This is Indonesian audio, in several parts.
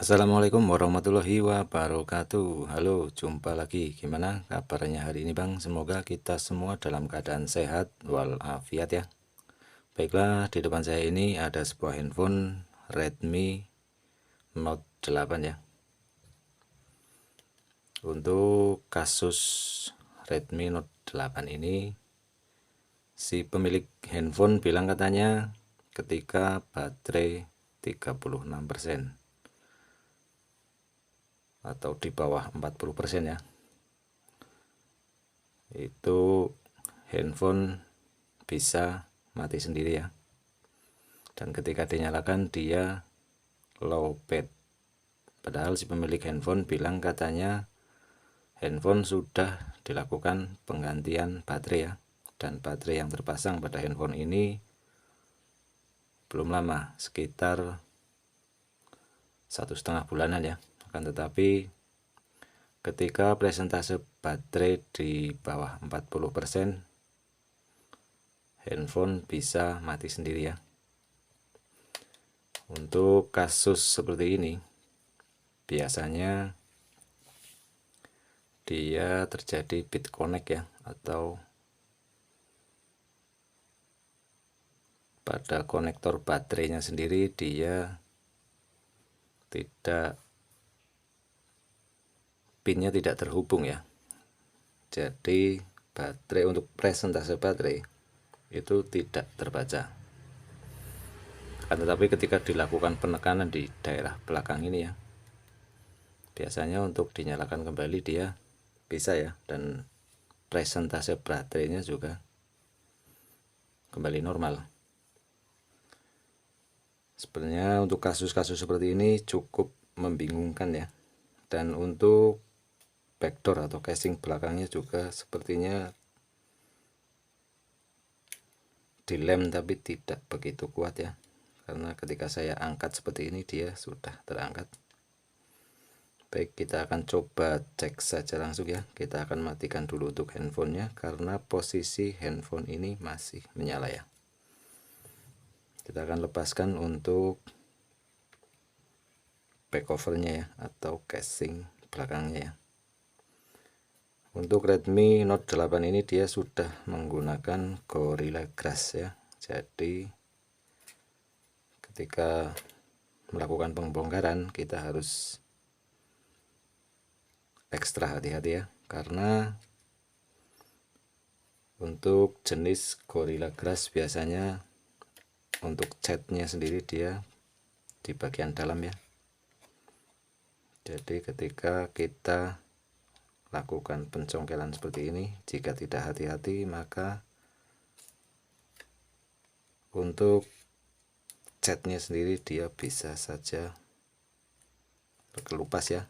Assalamualaikum warahmatullahi wabarakatuh. Halo, jumpa lagi. Gimana kabarnya hari ini, Bang? Semoga kita semua dalam keadaan sehat walafiat ya. Baiklah, di depan saya ini ada sebuah handphone Redmi Note 8 ya. Untuk kasus Redmi Note 8 ini, si pemilik handphone bilang katanya ketika baterai 36% atau di bawah 40% ya, itu handphone bisa mati sendiri ya. Dan ketika dinyalakan dia low bed. Padahal si pemilik handphone bilang katanya handphone sudah dilakukan penggantian baterai ya. Dan baterai yang terpasang pada handphone ini belum lama, sekitar 1,5 bulanan ya. Akan tetapi ketika presentase baterai di bawah 40%, handphone bisa mati sendiri ya. Untuk kasus seperti ini biasanya dia terjadi bit connect ya, atau pada konektor baterainya sendiri dia tidak, pinnya tidak terhubung ya. Jadi baterai, untuk presentase baterai itu tidak terbaca. Tetapi ketika dilakukan penekanan di daerah belakang ini ya, biasanya untuk dinyalakan kembali dia bisa ya, dan presentase baterainya juga kembali normal. Sebenarnya untuk kasus-kasus seperti ini cukup membingungkan ya. Dan untuk backdoor atau casing belakangnya juga sepertinya dilem tapi tidak begitu kuat ya, karena ketika saya angkat seperti ini dia sudah terangkat. Baik, kita akan coba cek saja langsung ya. Kita akan matikan dulu untuk handphonenya karena posisi handphone ini masih menyala ya. Kita akan lepaskan untuk back covernya ya, atau casing belakangnya ya. Untuk Redmi Note 8 ini dia sudah menggunakan Gorilla Glass ya. Jadi ketika melakukan pembongkaran kita harus ekstra hati-hati ya, karena untuk jenis Gorilla Glass biasanya untuk catnya sendiri dia di bagian dalam ya. Jadi ketika kita lakukan pencongkelan seperti ini, jika tidak hati-hati maka untuk catnya sendiri dia bisa saja terkelupas ya.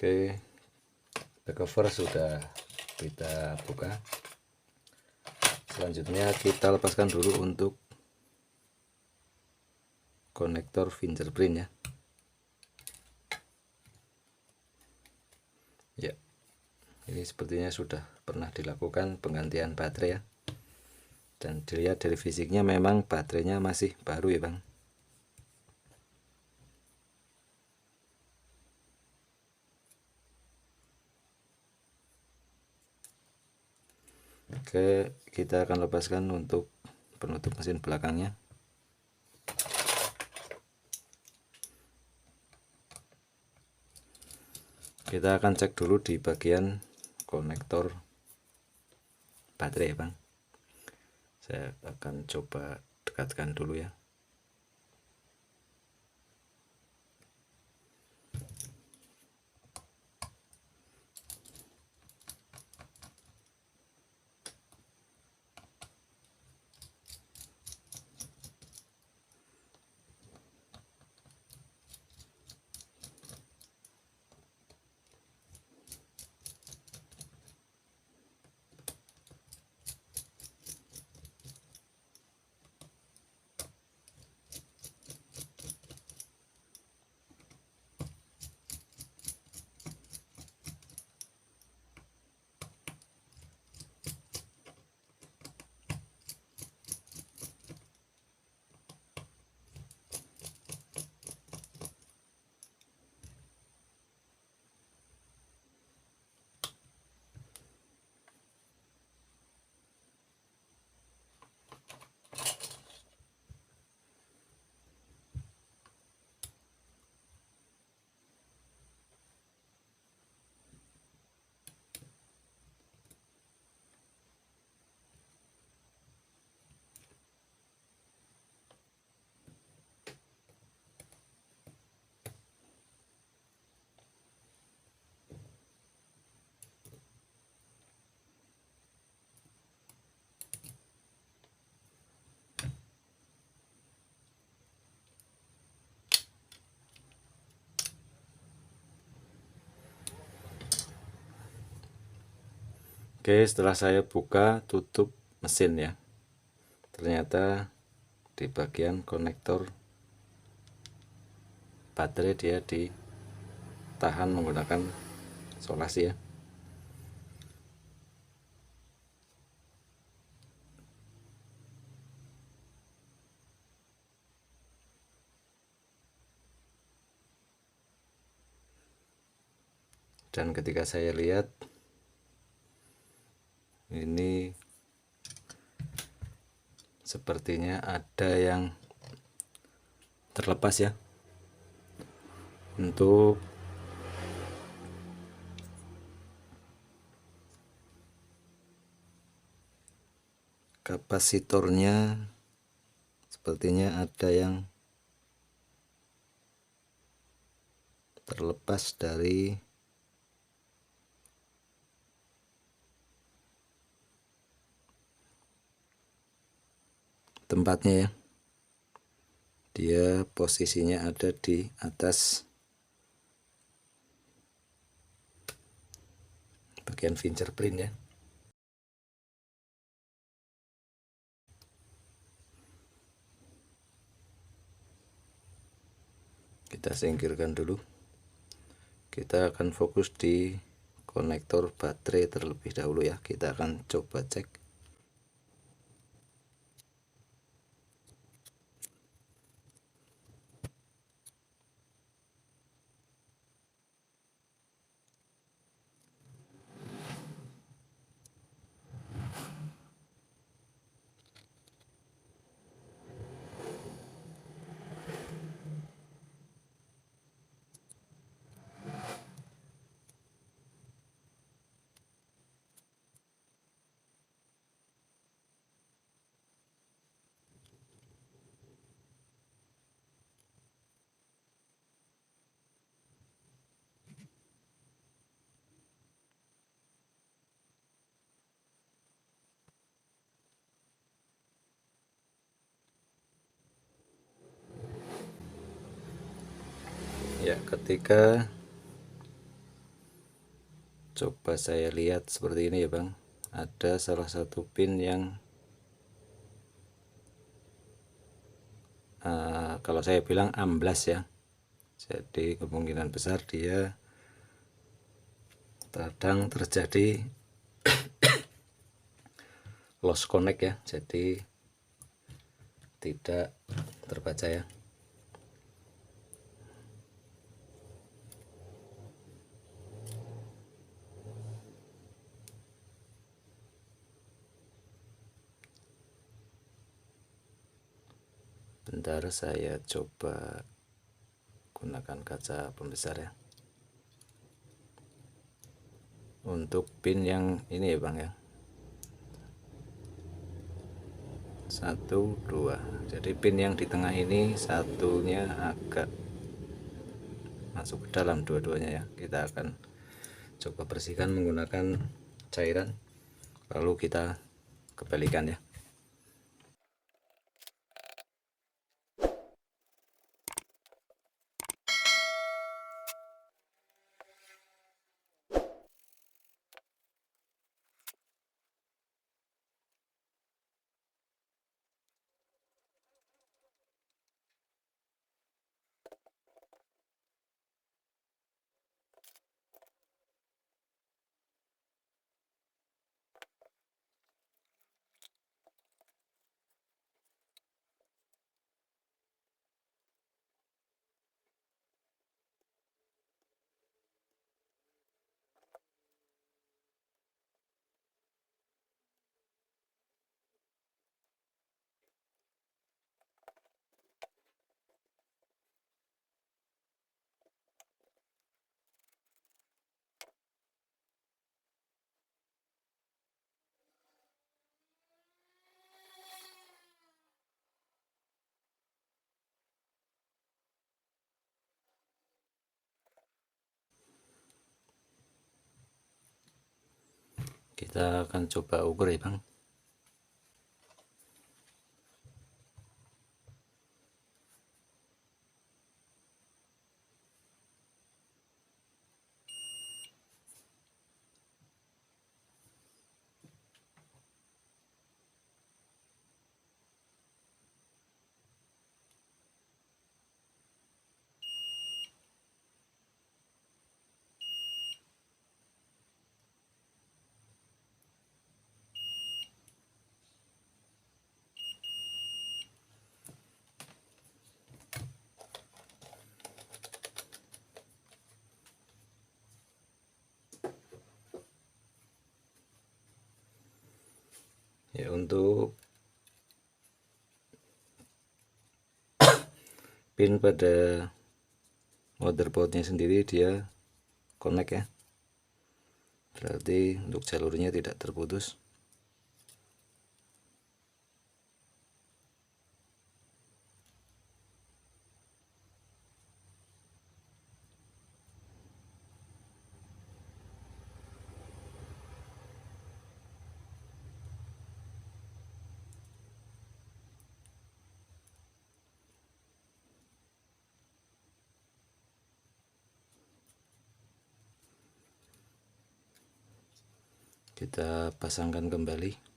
Oke, back cover sudah kita buka. Selanjutnya kita lepaskan dulu untuk konektor fingerprint ya. Ya, ini sepertinya sudah pernah dilakukan penggantian baterai ya. Dan dilihat dari fisiknya memang baterainya masih baru ya Bang. Oke, kita akan lepaskan untuk penutup mesin belakangnya. Kita akan cek dulu di bagian konektor baterai Bang. Saya akan coba dekatkan dulu ya. Oke, setelah saya buka tutup mesin ya, ternyata di bagian konektor baterai dia ditahan menggunakan solasi ya. Dan ketika saya lihat ini sepertinya ada yang terlepas ya. Untuk kapasitornya sepertinya ada yang terlepas dari tempatnya ya. Dia posisinya ada di atas bagian fingerprint ya. Kita singkirkan dulu. Kita akan fokus di konektor baterai terlebih dahulu ya. Kita akan coba cek. Ya, ketika coba saya lihat seperti ini ya Bang, ada salah satu pin yang kalau saya bilang amblas ya. Jadi kemungkinan besar dia kadang terjadi lost connect ya, jadi tidak terbaca ya. Bentar, saya coba gunakan kaca pembesar ya. Untuk pin yang ini ya Bang ya, 1, 2. Jadi pin yang di tengah ini satunya agak masuk ke dalam dua-duanya ya. Kita akan coba bersihkan menggunakan cairan, lalu kita kembalikan ya. Kita akan coba ukur ya Bang. Ya, untuk pin pada motherboardnya sendiri dia connect ya, berarti untuk jalurnya tidak terputus. Kita pasangkan kembali.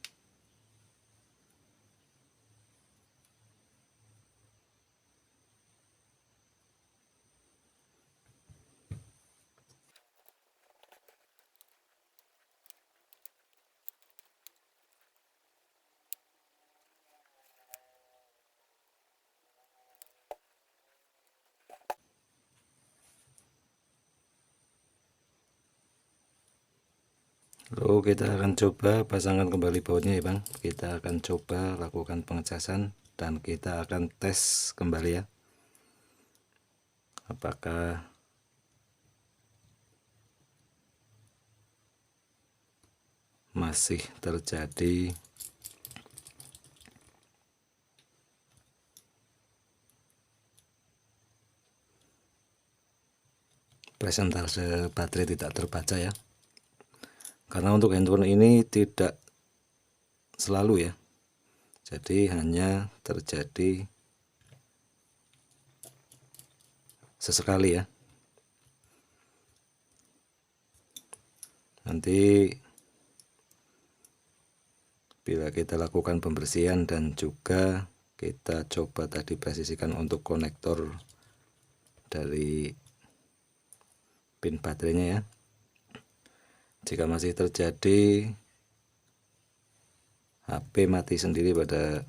Lalu kita akan coba pasangkan kembali bautnya ya bang. Kita akan coba lakukan pengecasan dan kita akan tes kembali ya, apakah masih terjadi persentase baterai tidak terbaca ya. Karena untuk handphone ini tidak selalu ya, jadi hanya terjadi sesekali ya. Nanti bila kita lakukan pembersihan dan juga kita coba tadi presisikan untuk konektor dari pin baterainya ya, jika masih terjadi HP mati sendiri pada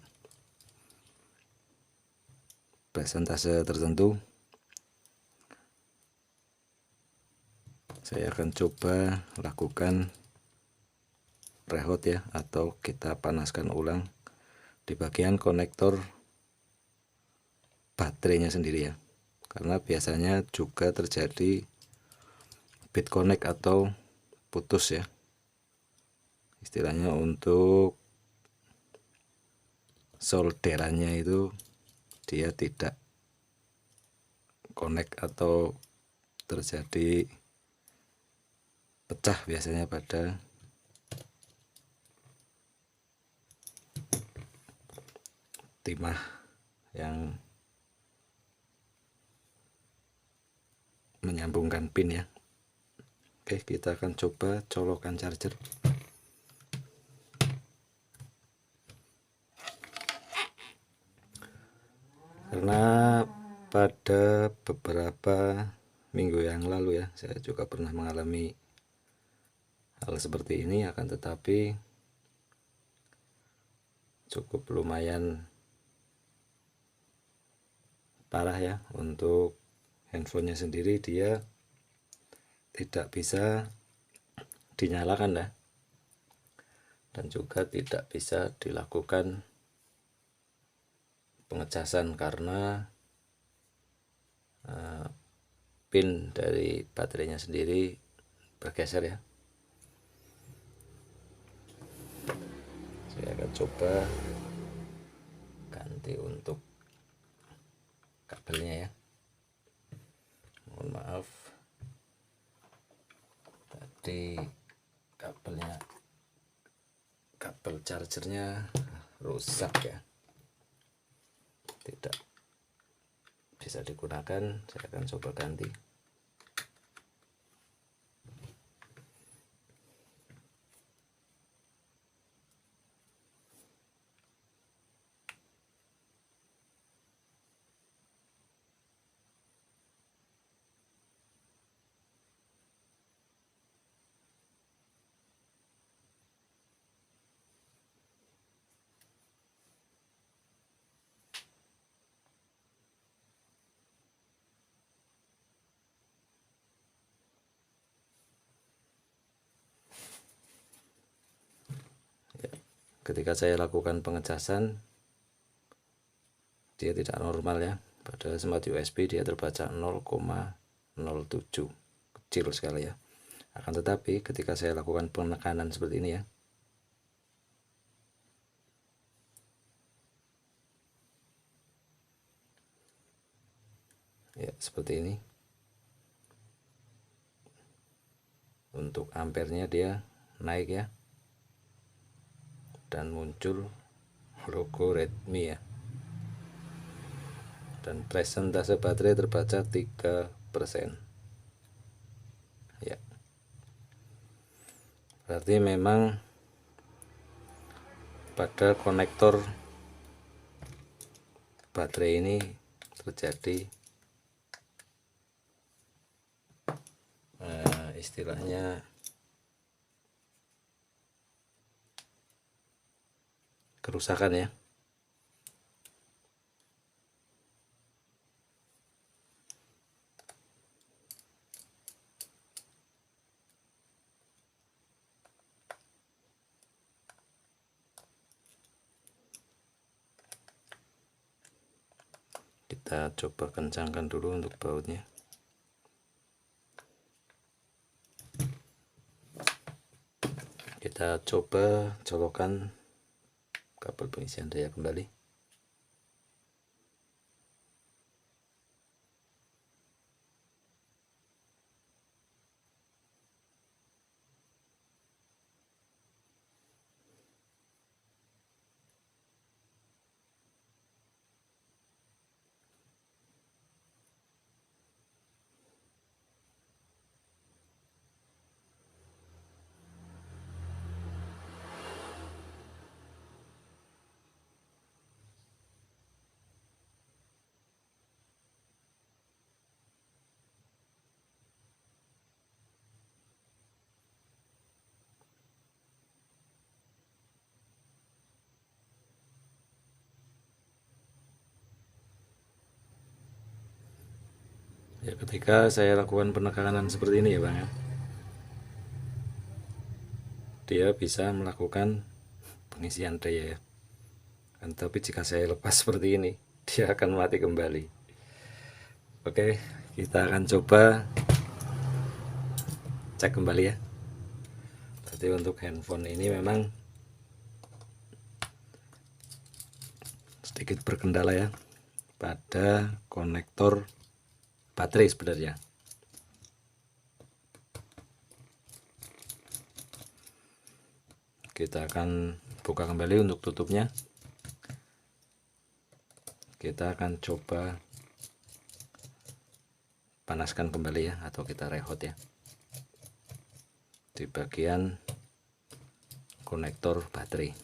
persentase tertentu, saya akan coba lakukan rehot ya, atau kita panaskan ulang di bagian konektor baterainya sendiri ya, karena biasanya juga terjadi bit connect atau putus ya, istilahnya untuk solderannya itu dia tidak connect atau terjadi pecah biasanya pada timah yang menyambungkan pin ya. Oke, kita akan coba colokan charger. Karena pada beberapa minggu yang lalu ya, saya juga pernah mengalami hal seperti ini, akan tetapi cukup lumayan parah ya. Untuk handphonenya sendiri dia tidak bisa dinyalakan ya, dan juga tidak bisa dilakukan pengecasan karena pin dari baterainya sendiri bergeser ya. Saya akan coba ganti untuk kabelnya ya. Mohon maaf, tadi kabel chargernya rusak ya, tidak bisa digunakan. Saya akan coba ganti. ketika saya lakukan pengecasan dia tidak normal ya. Pada smart USB dia terbaca 0,07, kecil sekali ya. Akan tetapi ketika saya lakukan penekanan seperti ini ya seperti ini, untuk ampernya dia naik ya, dan muncul logo Redmi ya, dan presentase baterai terbaca 3% ya. Berarti memang pada konektor baterai ini terjadi istilahnya kerusakan ya. Kita coba kencangkan dulu untuk bautnya. Kita coba colokan kabel pengisian daya kembali. Ya, ketika saya lakukan penekanan seperti ini ya Bang ya, dia bisa melakukan pengisian daya ya. Tapi jika saya lepas seperti ini dia akan mati kembali. Oke, kita akan coba cek kembali ya. Jadi untuk handphone ini memang sedikit berkendala ya pada konektor baterai sebenarnya. Kita akan buka kembali untuk tutupnya. Kita akan coba panaskan kembali ya, atau kita rehot ya, di bagian konektor baterai.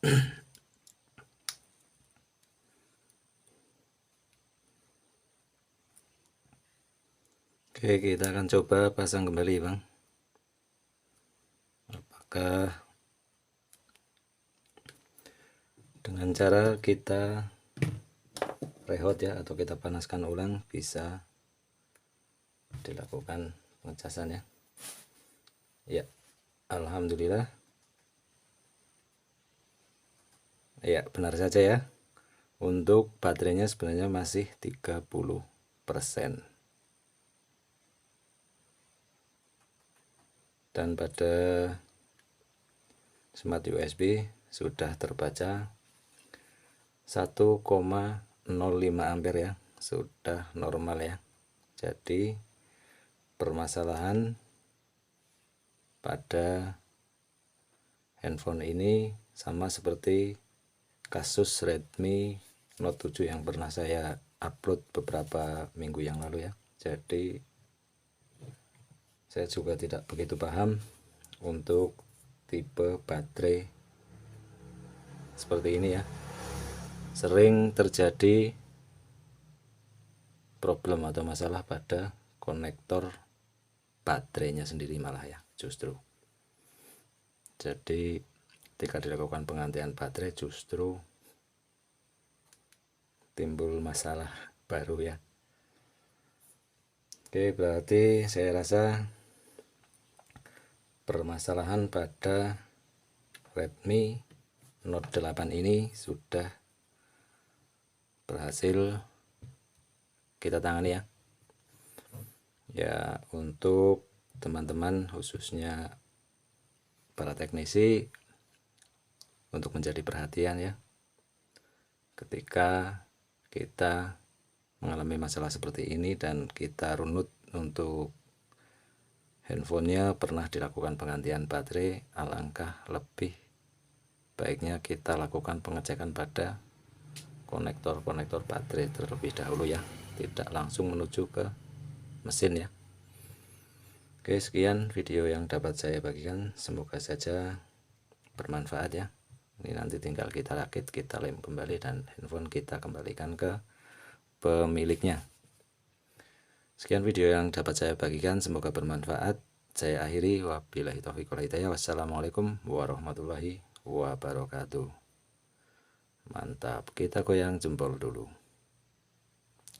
Oke, kita akan coba pasang kembali Bang. Apakah dengan cara kita rehot ya, atau kita panaskan ulang, bisa dilakukan pengecasan ya. Ya, alhamdulillah. Ya, benar saja ya. Untuk baterainya sebenarnya masih 30%. Dan pada smart USB sudah terbaca 1,05 ampere ya, sudah normal ya. Jadi permasalahan pada handphone ini sama seperti kasus Redmi Note 7 yang pernah saya upload beberapa minggu yang lalu ya. Jadi saya juga tidak begitu paham untuk tipe baterai seperti ini ya. Sering terjadi problem atau masalah pada konektor baterainya sendiri malah ya, justru. Jadi ketika dilakukan penggantian baterai justru timbul masalah baru ya. Oke, berarti saya rasa permasalahan pada Redmi Note 8 ini sudah berhasil kita tangani ya. Ya, untuk teman-teman khususnya para teknisi untuk menjadi perhatian ya. Ketika kita mengalami masalah seperti ini dan kita runut untuk handphonenya pernah dilakukan penggantian baterai, alangkah lebih baiknya kita lakukan pengecekan pada konektor-konektor baterai terlebih dahulu ya, tidak langsung menuju ke mesin ya. Oke, sekian video yang dapat saya bagikan, semoga saja bermanfaat ya. Ini nanti tinggal kita rakit, kita lem kembali, dan handphone kita kembalikan ke pemiliknya. Sekian video yang dapat saya bagikan, semoga bermanfaat. Saya akhiri, wabillahi taufiq wal hidayah. Wassalamualaikum warahmatullahi wabarakatuh. Mantap, kita goyang jempol dulu.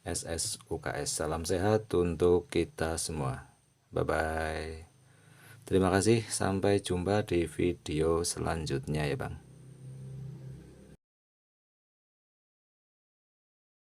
SSUKS, salam sehat untuk kita semua. Bye bye. Terima kasih, sampai jumpa di video selanjutnya ya Bang.